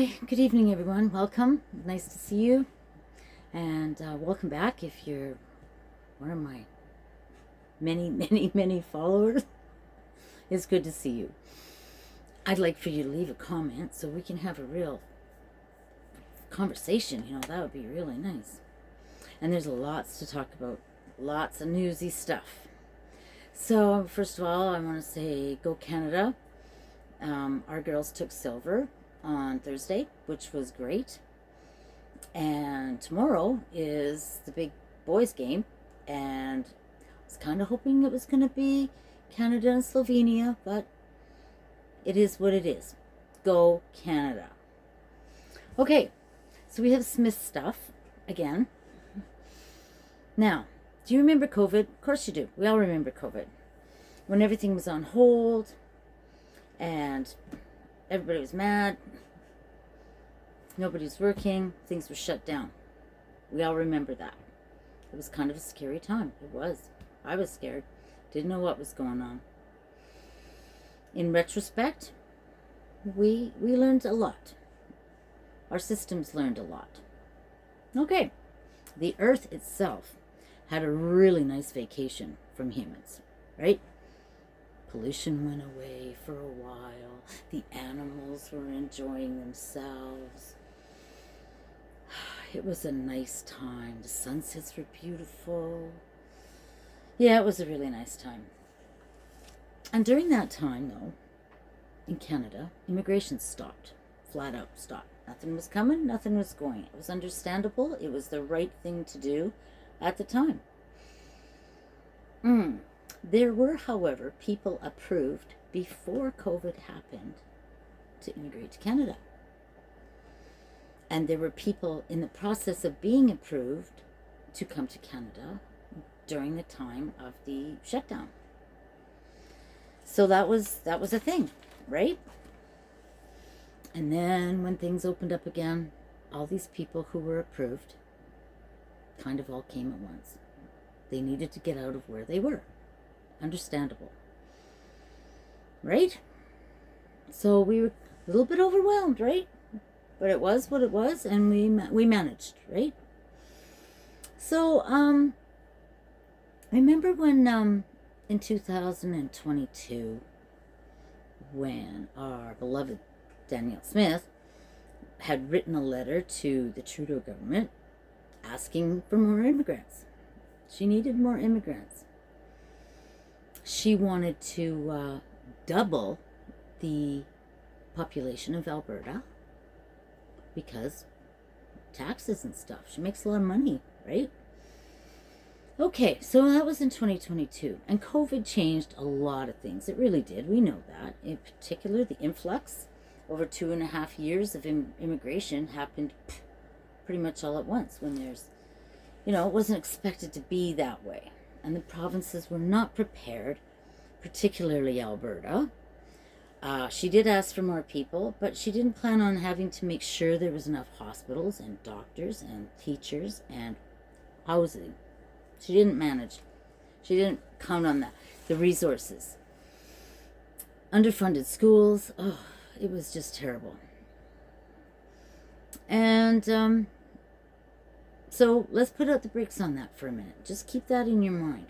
Hi, good evening, everyone. Welcome. Nice to see you. And welcome back if you're one of my many, many, many followers. It's good to see you. I'd like for you to leave a comment so we can have a real conversation. That would be really nice. And there's lots to talk about, lots of newsy stuff. So, first of all, I want to say go Canada. Our girls took silver on Thursday, which was great. And tomorrow is the big boys game, and I was kind of hoping it was going to be Canada and Slovenia, but it is what it is. Go Canada. Okay, so we have Smith stuff again. Now, do you remember COVID? Of course you do. We all remember COVID. When everything was on hold and everybody was mad, nobody was working, things were shut down. We all remember that. It was kind of a scary time. It was. I was scared. Didn't know what was going on. In retrospect, we learned a lot. Our systems learned a lot. Okay. The earth itself had a really nice vacation from humans, right? Pollution went away for a while. The animals were enjoying themselves. It was a nice time. The sunsets were beautiful. Yeah, it was a really nice time. And during that time, though, in Canada, immigration stopped. Flat out stopped. Nothing was coming, nothing was going. It was understandable. It was the right thing to do at the time. There were, however, people approved before COVID happened to immigrate to Canada. And there were people in the process of being approved to come to Canada during the time of the shutdown. So that was a thing, right? And then when things opened up again, all these people who were approved kind of all came at once. They needed to get out of where they were. Understandable. Right? So we were a little bit overwhelmed, right? But it was what it was, and we managed, right? So, remember when in 2022, when our beloved Danielle Smith had written a letter to the Trudeau government asking for more immigrants. She needed more immigrants. She wanted to double the population of Alberta because taxes and stuff. She makes a lot of money, right? Okay, so that was in 2022. And COVID changed a lot of things. It really did. We know that. In particular, the influx over 2.5 years of immigration happened pretty much all at once when there's, it wasn't expected to be that way. And the provinces were not prepared, particularly Alberta. She did ask for more people, but she didn't plan on having to make sure there was enough hospitals and doctors and teachers and housing. She didn't manage. She didn't count on that. The resources. Underfunded schools. Oh, it was just terrible. And so let's put out the brakes on that for a minute. Just keep that in your mind.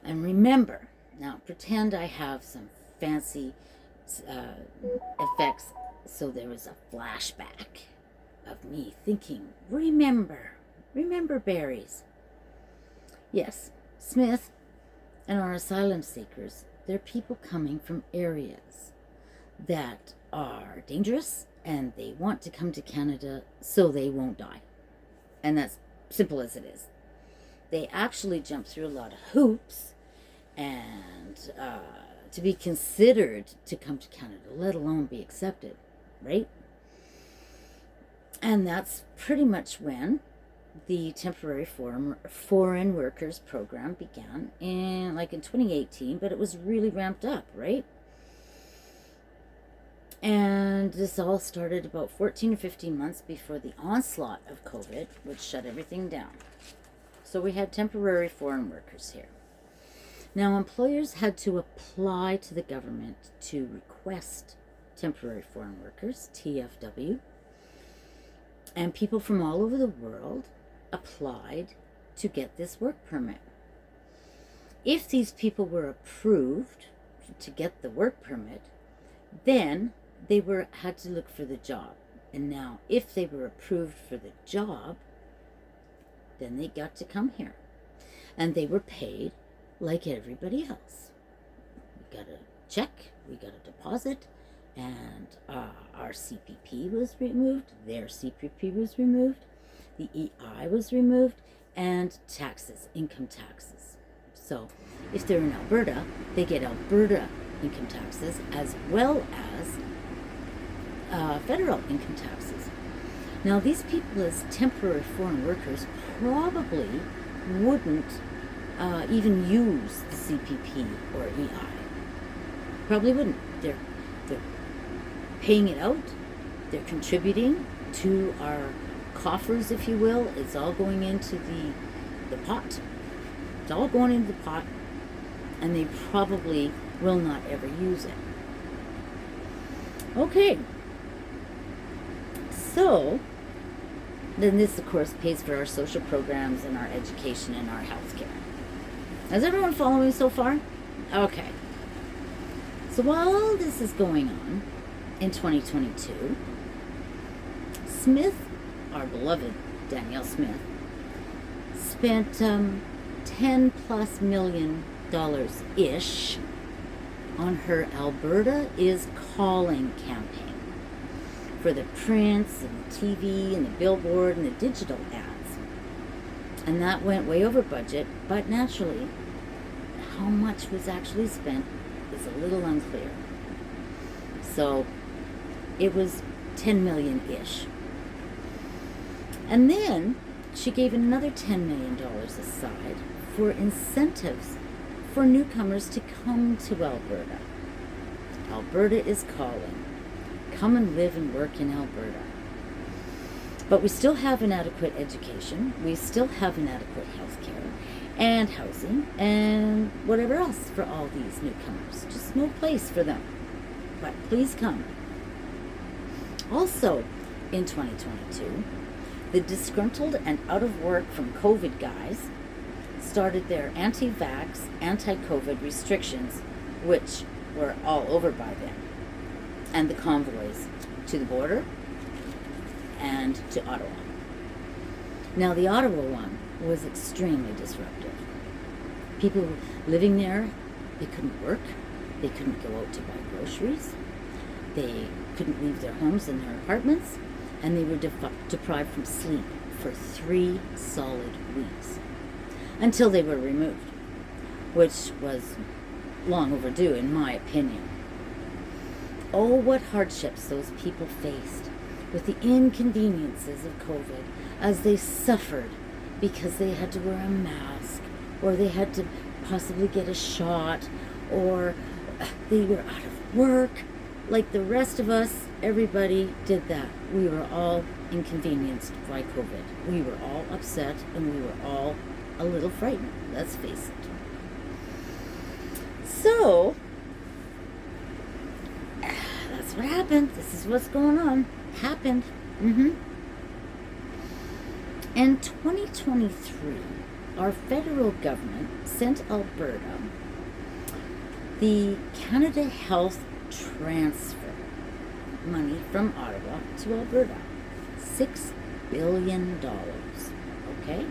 And remember, now pretend I have some fancy effects. So there was a flashback of me thinking, remember berries. Yes, Smith and our asylum seekers, they're people coming from areas that are dangerous and they want to come to Canada so they won't die. And that's simple as it is. They actually jump through a lot of hoops and to be considered to come to Canada, let alone be accepted, right? And that's pretty much when the temporary foreign workers program began in 2018, but it was really ramped up, right? And this all started about 14 or 15 months before the onslaught of COVID, which shut everything down. So we had temporary foreign workers here. Now, employers had to apply to the government to request temporary foreign workers, TFW, and people from all over the world applied to get this work permit. If these people were approved to get the work permit, then they had to look for the job. And now, if they were approved for the job, then they got to come here. And they were paid like everybody else. We got a check, we got a deposit, and our CPP was removed, their CPP was removed, the EI was removed, and taxes, income taxes. So if they're in Alberta, they get Alberta income taxes as well as federal income taxes. Now, these people as temporary foreign workers probably wouldn't even use the CPP or EI. Probably wouldn't. They're paying it out. They're contributing to our coffers, if you will. It's all going into the pot. It's all going into the pot, and they probably will not ever use it. Okay. So, then this, of course, pays for our social programs and our education and our health care. Is everyone following me so far? Okay. So while all this is going on in 2022, Smith, our beloved Danielle Smith, spent $10+ million ish on her Alberta is Calling campaign for the prints and the TV and the billboard and the digital ads. And that went way over budget, but naturally, how much was actually spent is a little unclear. So it was 10 million-ish. And then she gave another $10 million aside for incentives for newcomers to come to Alberta. Alberta is calling. Come and live and work in Alberta. But we still have inadequate education. We still have inadequate health care and housing and whatever else for all these newcomers. Just no place for them. But please come. Also, in 2022, the disgruntled and out of work from COVID guys started their anti-vax, anti-COVID restrictions, which were all over by then, and the convoys to the border and to Ottawa. Now, the Ottawa one was extremely disruptive. People living there, they couldn't work, they couldn't go out to buy groceries, they couldn't leave their homes and their apartments, and they were deprived from sleep for 3 solid weeks until they were removed, which was long overdue in my opinion. Oh, what hardships those people faced with the inconveniences of COVID as they suffered because they had to wear a mask, or they had to possibly get a shot, or they were out of work. Like the rest of us, everybody did that. We were all inconvenienced by COVID. We were all upset, and we were all a little frightened, let's face it. So, that's what happened. This is what's going on. Happened. In 2023, our federal government sent Alberta the Canada Health Transfer money from Ottawa to Alberta. $6 billion. Okay?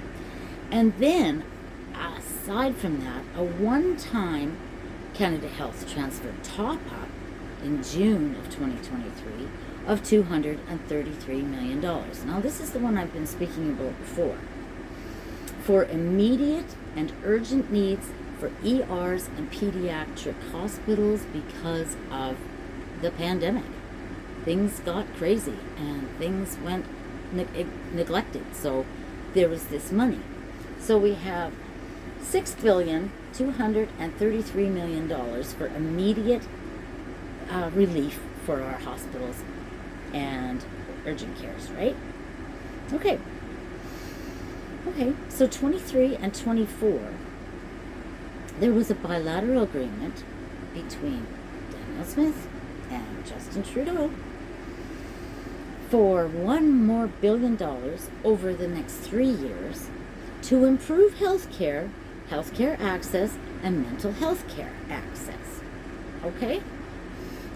And then, aside from that, a one-time Canada Health Transfer top-up in June of 2023 of $233 million. Now, this is the one I've been speaking about before. For immediate and urgent needs for ERs and pediatric hospitals because of the pandemic. Things got crazy and things went neglected. So there was this money. So we have $6,233 million for immediate relief for our hospitals and urgent cares, right? Okay, so 23 and 24, there was a bilateral agreement between Danielle Smith and Justin Trudeau for $1 billion over the next 3 years to improve healthcare access, and mental health care access. Okay?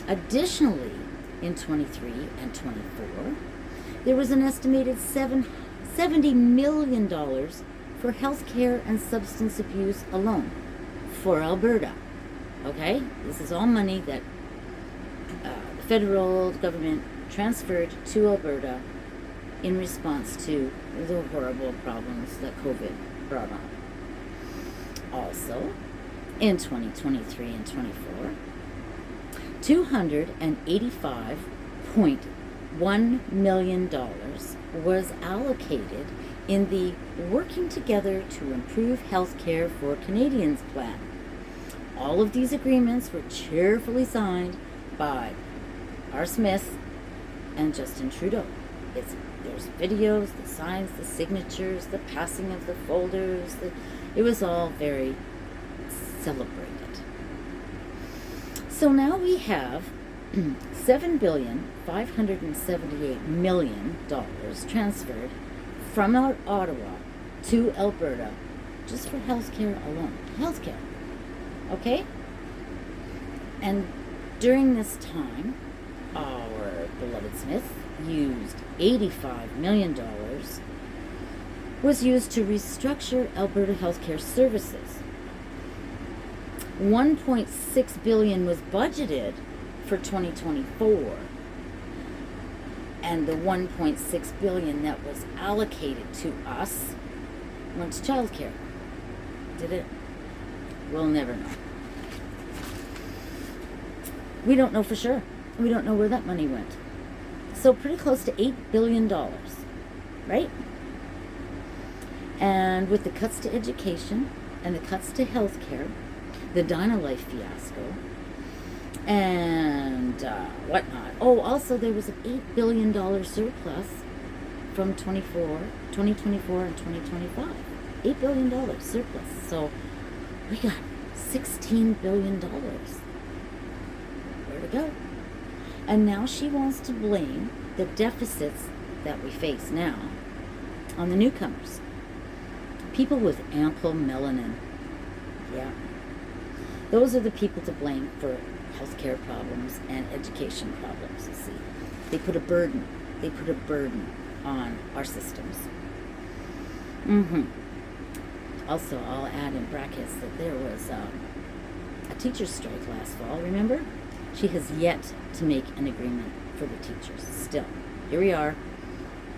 Additionally, in 23 and 24, there was an estimated $70 million for healthcare and substance abuse alone for Alberta. Okay? This is all money that the federal government transferred to Alberta in response to the horrible problems that COVID brought on. Also, in 2023 and 24, $285.1 million was allocated in the Working Together to Improve Healthcare for Canadians plan. All of these agreements were cheerfully by R. Smith and Justin Trudeau. There's videos, the signs, the signatures, the passing of the folders. It was all very celebrated. So now we have $7,578 million transferred from Ottawa to Alberta just for healthcare alone. Healthcare. Okay? And during this time, our beloved Smith used $85 million was used to restructure Alberta healthcare services. $1.6 billion was budgeted for 2024, and the $1.6 billion that was allocated to us went to childcare. Did it? We'll never know. We don't know for sure. We don't know where that money went. So pretty close to $8 billion, right? And with the cuts to education and the cuts to healthcare, the Dynalife fiasco, and whatnot. Oh, also there was an $8 billion surplus from 2024 and 2025. $8 billion surplus. So we got $16 billion. Where to go? And now she wants to blame the deficits that we face now on the newcomers. People with ample melanin. Yeah. Those are the people to blame for healthcare problems and education problems, you see. They put a burden on our systems. Also, I'll add in brackets that there was a teacher's strike last fall, remember? She has yet to make an agreement for the teachers. Still, here we are,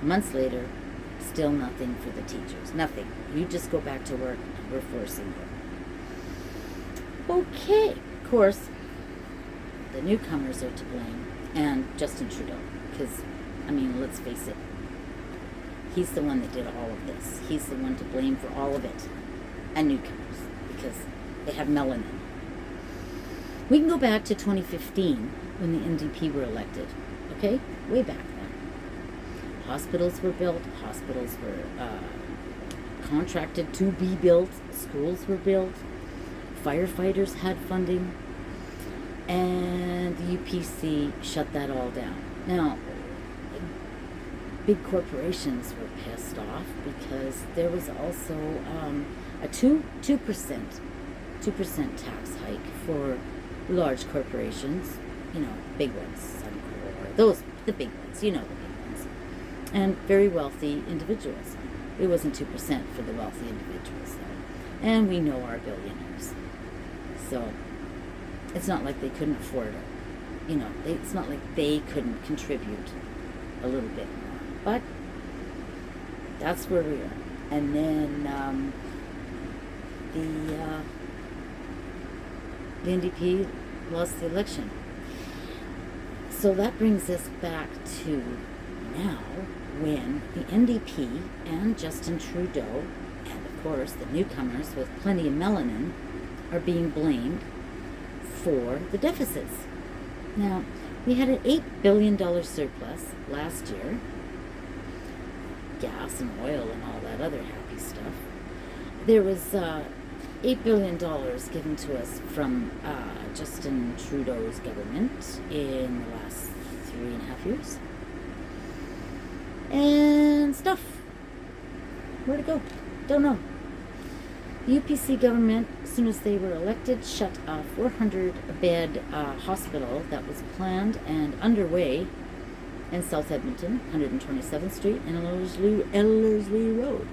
months later, still nothing for the teachers. Nothing. You just go back to work, and we're forcing you. Okay, of course, the newcomers are to blame, and Justin Trudeau, because, I mean, let's face it, he's the one that did all of this. He's the one to blame for all of it, and newcomers, because they have melanin. We can go back to 2015 when the NDP were elected, okay? Way back then. Hospitals were built, hospitals were contracted to be built, schools were built, firefighters had funding, and the UPC shut that all down. Now, big corporations were pissed off because there was also a 2% tax hike for large corporations, you know, big ones, Suncor, those, the big ones, you know, the big ones, and very wealthy individuals. It wasn't 2% for the wealthy individuals, though. And we know our billionaires. So, it's not like they couldn't afford it. You know, it's not like they couldn't contribute a little bit more. But, that's where we are. And then, the NDP lost the election. So that brings us back to now, when the NDP and Justin Trudeau, and of course the newcomers with plenty of melanin, are being blamed for the deficits. Now, we had an $8 billion surplus last year, gas and oil and all that other happy stuff. There was $8 billion given to us from Justin Trudeau's government in the last 3.5 years. And stuff. Where'd it go? Don't know. The UPC government, as soon as they were elected, shut a 400-bed hospital that was planned and underway in South Edmonton, 127th Street and Ellerslie Road.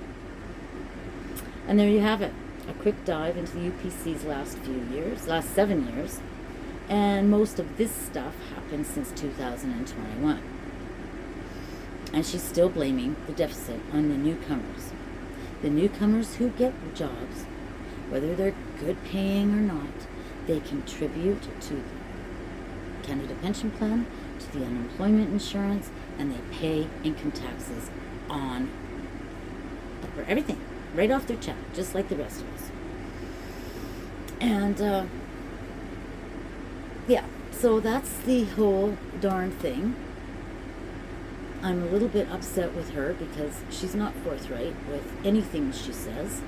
And there you have it. A quick dive into the UPC's last 7 years. And most of this stuff happened since 2021. And she's still blaming the deficit on the newcomers. The newcomers who get jobs, whether they're good paying or not, they contribute to the Canada Pension Plan, to the unemployment insurance, and they pay income taxes on for everything, right off their check, just like the rest of us. And yeah, so that's the whole darn thing. I'm a little bit upset with her because she's not forthright with anything she says.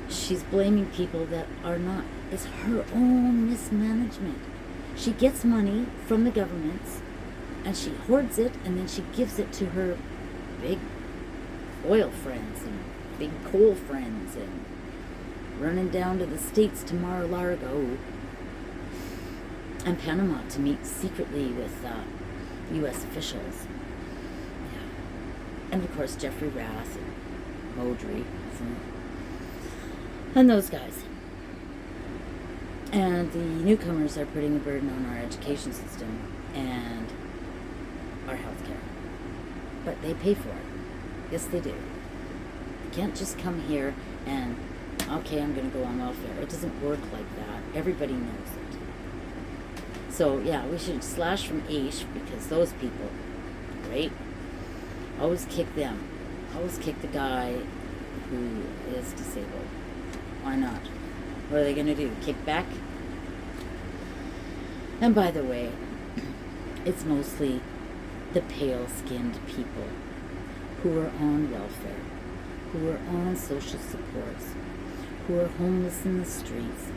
She's blaming people that are not. It's her own mismanagement. She gets money from the governments and she hoards it, and then she gives it to her big oil friends and big coal friends and running down to the States to Mar-a-Lago and Panama to meet secretly with U.S. officials. Yeah. And of course Jeffrey Rath and Modry and those guys. And the newcomers are putting a burden on our education system and our health care. But they pay for it. Yes, they do. You can't just come here and, okay, I'm going to go on welfare. It doesn't work like that. Everybody knows it. So, yeah, we should slash from AISH because those people, right? Always kick them. Always kick the guy who is disabled. Why not? What are they going to do? Kick back? And by the way, it's mostly the pale-skinned people who are on welfare, who are on social supports, who are homeless in the streets,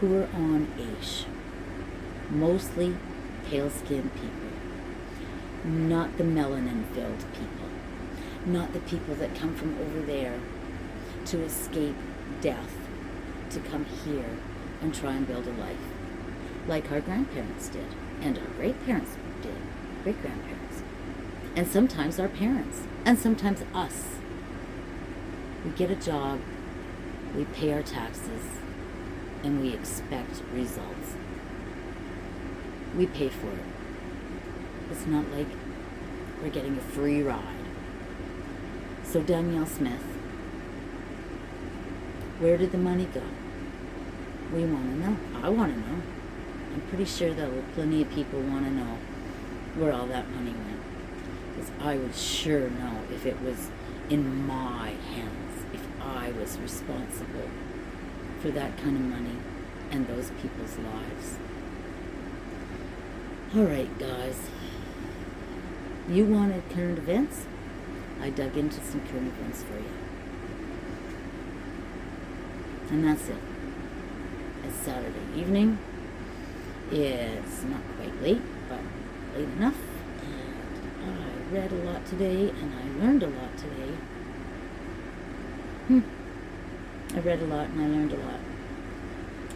who are on AISH. Mostly pale-skinned people. Not the melanin-filled people. Not the people that come from over there to escape death, to come here and try and build a life. Like our grandparents did, and our great-parents did, great-grandparents. And sometimes our parents, and sometimes us. We get a job, we pay our taxes, and we expect results. We pay for it. It's not like we're getting a free ride. So Danielle Smith, where did the money go? We want to know. I want to know. I'm pretty sure that plenty of people want to know where all that money went. Because I would sure know if it was in my hands, if I was responsible for that kind of money and those people's lives. All right, guys. You wanted current events? I dug into some current events for you. And that's it. It's Saturday evening. It's not quite late, but late enough. And I read a lot today, and I learned a lot today. I read a lot, and I learned a lot.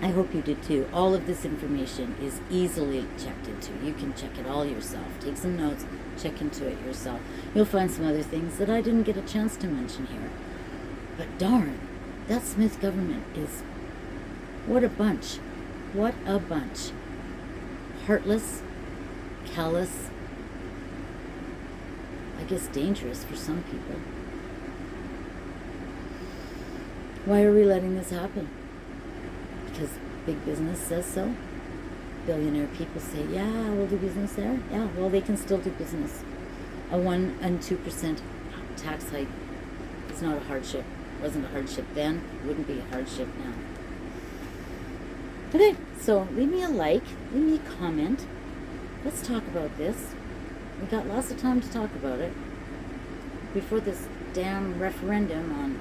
I hope you did too. All of this information is easily checked into. You can check it all yourself. Take some notes, check into it yourself. You'll find some other things that I didn't get a chance to mention here. But darn, that Smith government is... what a bunch. What a bunch. Heartless, callous, I guess dangerous for some people. Why are we letting this happen? Because big business says so. Billionaire people say, yeah, we'll do business there. Yeah, well, they can still do business. A 1 and 2% tax hike is not a hardship. Wasn't a hardship then. Wouldn't be a hardship now. Okay, so leave me a like. Leave me a comment. Let's talk about this. We got lots of time to talk about it before this damn referendum on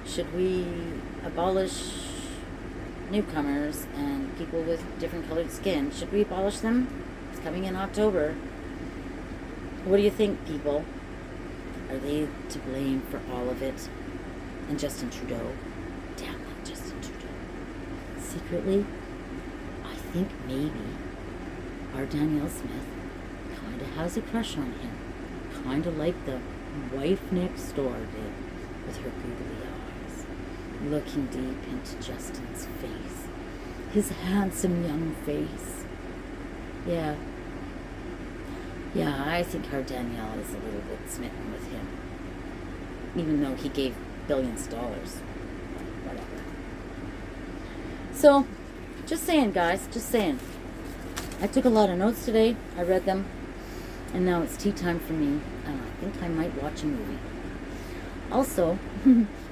should we abolish newcomers and people with different colored skin. Should we abolish them? It's coming in October. What do you think, people? Are they to blame for all of it? And Justin Trudeau? Damn that Justin Trudeau. Secretly, I think maybe our Danielle Smith kind of has a crush on him. Kind of like the wife next door did with her googly eyes, looking deep into Justin's face. His handsome young face. Yeah, I think our Danielle is a little bit smitten with him. Even though he gave billions of dollars. Whatever. So, just saying, guys, just saying. I took a lot of notes today. I read them. And now it's tea time for me. And I think I might watch a movie. Also,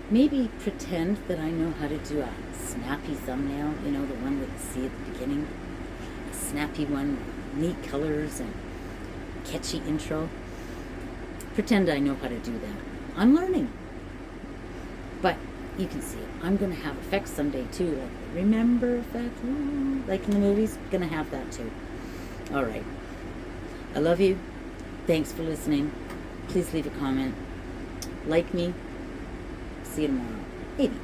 maybe pretend that I know how to do a snappy thumbnail. You know, the one with the C at the beginning. A snappy one, neat colors and catchy intro. Pretend I know how to do that. I'm learning. But you can see it. I'm going to have effects someday too. Like the remember effect. Like in the movies. Going to have that too. Alright. I love you. Thanks for listening. Please leave a comment. Like me. See you tomorrow. Maybe.